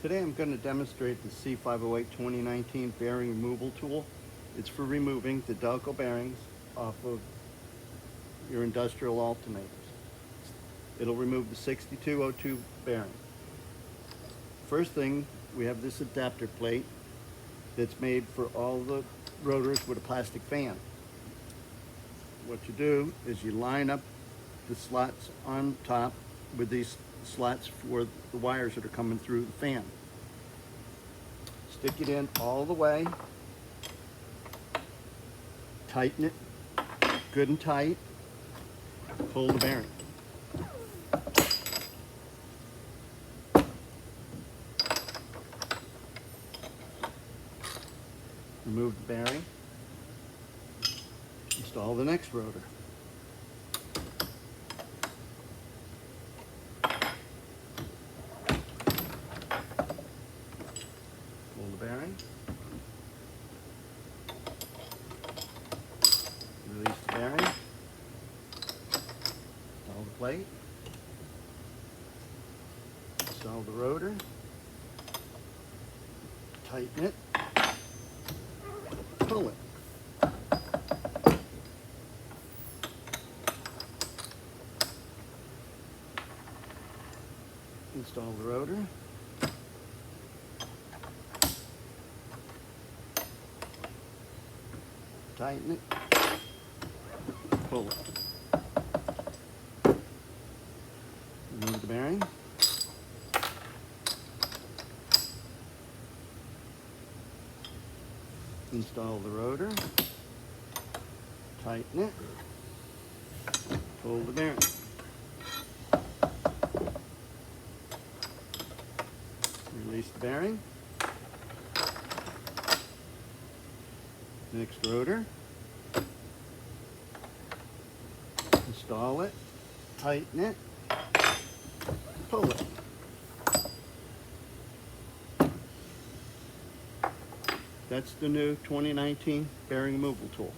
Today I'm going to demonstrate the C508 2019 bearing removal tool. It's for removing the Delco bearings off of your industrial alternators. It'll remove the 6202 bearing. First thing, we have this adapter plate that's made for all the rotors with a plastic fan. What you do is you line up the slots on top with these slots for the wires that are coming through the fan. Stick it in all the way, tighten it good and tight, pull the bearing. Remove the bearing, install the next rotor. Pull the bearing, release the bearing, install the plate, install the rotor, tighten it, pull it. Install the rotor. Tighten it, pull it. Remove the bearing. Install the rotor. Tighten it, pull the bearing. Release the bearing. Next rotor. Install it, tighten it, pull it. That's the new 2019 bearing removal tool.